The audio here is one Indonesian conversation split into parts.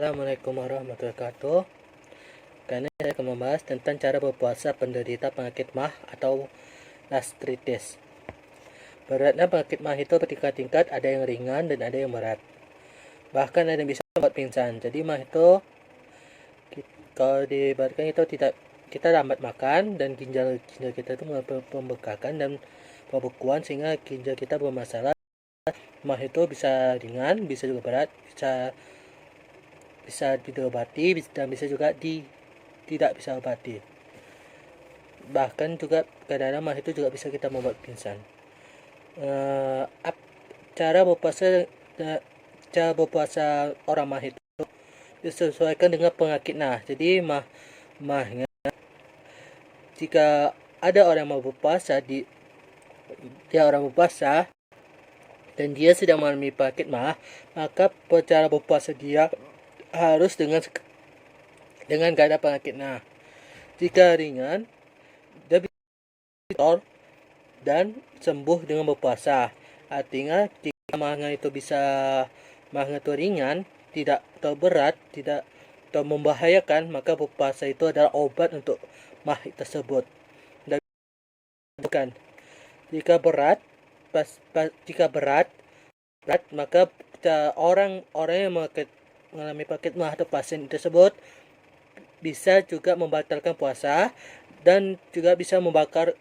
Assalamualaikum warahmatullahi wabarakatuh. Kali ini saya akan membahas tentang cara berpuasa penderita penyakit MAH atau gastritis. Beratnya penyakit MAH itu bertingkat-tingkat, ada yang ringan dan ada yang berat. Bahkan ada yang bisa membuat pingsan. Jadi MAH itu kalau diibaratkan itu tidak kita lambat makan dan ginjal kita itu mengalami pembekakan dan pembekuan sehingga ginjal kita bermasalah. MAH itu bisa ringan, bisa juga berat, bisa diobati dan bisa juga tidak bisa obati. Bahkan juga kadang-kadang MAH itu juga bisa kita membuat pingsan. Cara berpuasa orang MAH itu disesuaikan dengan penyakit. Jadi MAHnya jika ada orang mau berpuasa dia orang berpuasa dan dia sedang mengalami penyakit MAH, maka cara berpuasa dia harus dengan keadaan penyakit. Jika ringan, dia bisa dan sembuh dengan berpuasa. Artinya jika MAH itu ringan, tidak atau berat, tidak atau membahayakan, maka berpuasa itu adalah obat untuk MAH tersebut. Dan bukan jika berat, maka orang yang mengalami penyakit MAH atau pasien tersebut bisa juga membatalkan puasa dan juga bisa membakar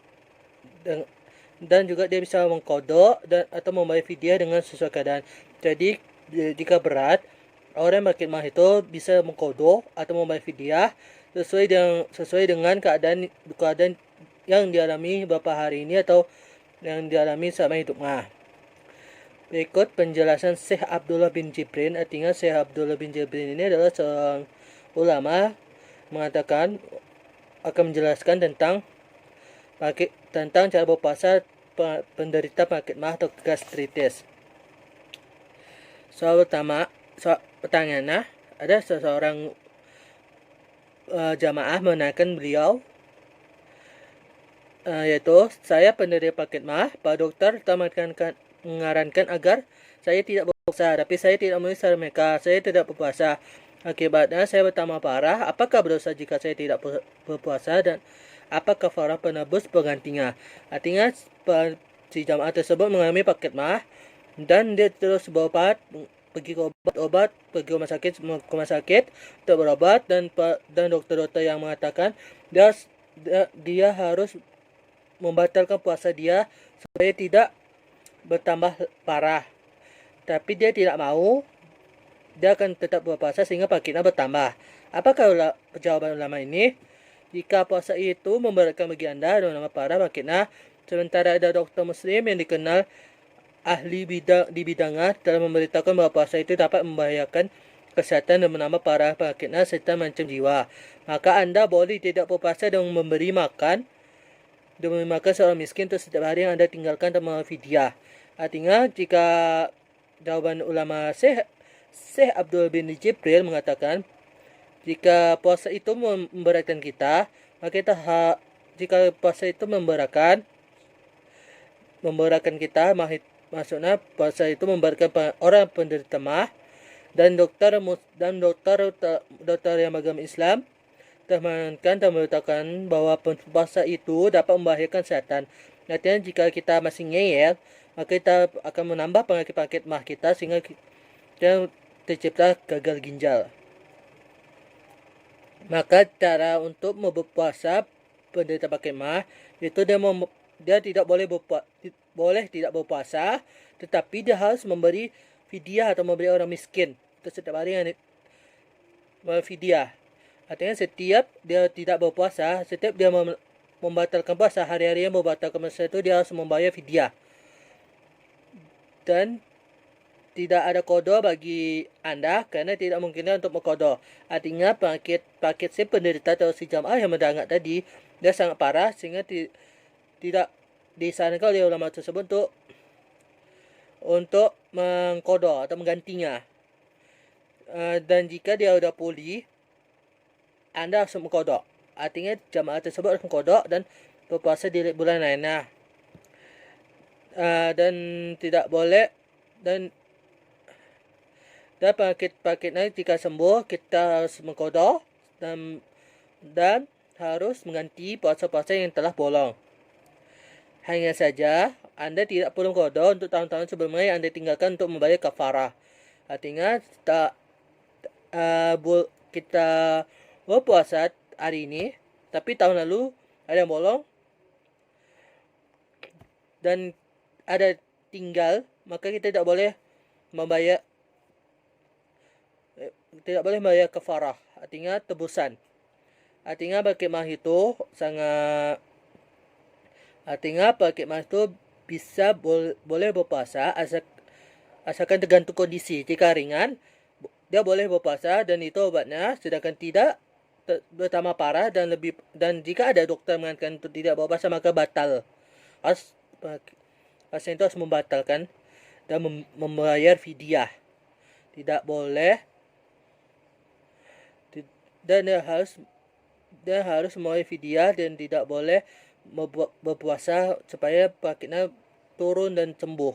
dan juga dia bisa mengkodok atau membayar fidyah dengan sesuai keadaan. Jadi jika berat, orang yang penyakit MAH itu bisa mengkodok atau membayar fidyah sesuai dengan keadaan yang dialami beberapa hari ini atau yang dialami selama hidupnya. Berikut penjelasan Syekh Abdullah bin Jibrin. Artinya Syekh Abdullah bin Jibrin ini adalah seorang ulama, mengatakan akan menjelaskan tentang cara berpuasa penderita penyakit MAH atau gastritis. Soal pertanyaannya, ada seseorang jamaah menanyakan beliau, yaitu, saya penderita penyakit MAH, Pak Dokter telah menyarankan agar saya tidak berpuasa, tapi saya tidak memenuhi syarat mereka. Saya tidak berpuasa. Akibatnya saya bertambah parah. Apakah berdosa jika saya tidak berpuasa dan apa kafarah penebus penggantinya? Artinya si jamaah tersebut mengalami penyakit MAH dan dia terus berobat, pergi ke rumah sakit untuk berobat dan dokter-dokter yang mengatakan dia harus membatalkan puasa dia supaya tidak bertambah parah. Tapi dia tidak mau, dia akan tetap berpuasa sehingga penyakitnya bertambah. Apakah jawaban ulama ini? Jika puasa itu memberatkan bagi Anda dan menambah parah penyakitnya, sementara ada dokter muslim yang dikenal ahli di bidangnya telah memberitakan bahwa puasa itu dapat membahayakan kesehatan dan menambah parah penyakitnya serta mengancam jiwa, maka Anda boleh tidak berpuasa dan memberi makan seorang miskin untuk setiap hari yang Anda tinggalkan dan membayar fidyah. Artinya jika jawaban ulama Syekh Abdul bin Jibril mengatakan jika puasa itu memberatkan kita, maka jika puasa itu memberatkan kita, maksudnya puasa itu memberatkan orang penderita MAH dan dokter yang beragama Islam telah memberitakan bahwa puasa itu dapat membahayakan kesehatan. Artinya jika kita masih ngeyel, maka kita akan menambah penyakit MAH kita sehingga kita tercipta gagal ginjal. Maka cara untuk berpuasa penderita penyakit MAH itu dia tidak boleh tidak berpuasa, tetapi dia harus memberi fidyah atau memberi orang miskin untuk setiap hari yang fidyah. Artinya setiap dia tidak berpuasa, setiap dia membatalkan puasa, hari-hari yang membatalkan puasa itu dia harus membayar fidyah. Dan tidak ada qada bagi Anda karena tidak mungkin untuk mengqada. Artinya penyakit si penderita atau si jamaah yang mendengar tadi dia sangat parah sehingga tidak disarankan oleh ulama tersebut untuk mengqada atau menggantinya. Dan jika dia sudah pulih, Anda harus mengqada. Artinya jamaah tersebut harus mengqada dan berpuasa di bulan lainnya. Dan tidak boleh Dan penyakit-penyakitnya jika sembuh, kita harus mengqadha dan harus mengganti puasa-puasa yang telah bolong. Hanya saja, Anda tidak perlu qadha untuk tahun-tahun sebelumnya yang Anda tinggalkan untuk membayar kafarah. Artinya, kita berpuasa hari ini, tapi tahun lalu ada yang bolong dan ada tinggal, maka kita tidak boleh membayar kafarah, artinya tebusan. Artinya berkhidmah itu bisa boleh berpuasa asalkan tergantung kondisi. Jika ringan, dia boleh berpuasa dan itu obatnya, sedangkan tidak bertambah parah dan jika ada dokter mengatakan untuk tidak berpuasa maka batal. Pasien itu harus membatalkan dan membayar fidyah. Tidak boleh, dan dia harus membayar fidyah dan tidak boleh berpuasa supaya penyakitnya turun dan sembuh.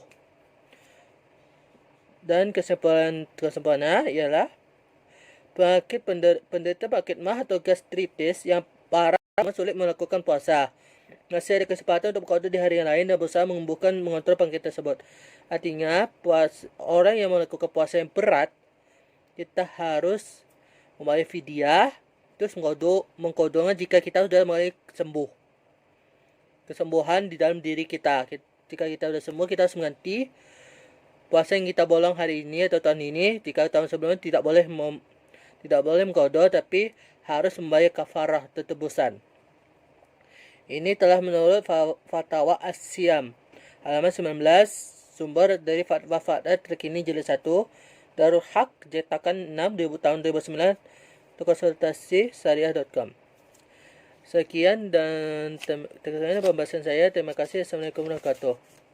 Dan kesimpulannya ialah penderita penyakit mah atau gastritis yang parah sulit melakukan puasa. Masih ada kesempatan untuk berqadha di hari yang lain dan berusaha mengontrol penyakit tersebut. Artinya, orang yang melakukan puasa yang berat, kita harus membayar fidyah, terus mengqadha jika kita sudah mulai sembuh. Kesembuhan di dalam diri kita. Jika kita sudah sembuh, kita harus mengganti puasa yang kita bolong hari ini atau tahun ini. Jika tahun sebelumnya tidak boleh mengqadha, tapi harus membayar kafarah tebusan. Ini telah menurut Fatwa As-Siyam halaman 19, sumber dari fatwa terkini jilid 1, Darul Haq cetakan 6 tahun 2009, konsultasi syariah.com. Sekian dan pembahasan saya. Terima kasih. Assalamualaikum warahmatullahi wabarakatuh.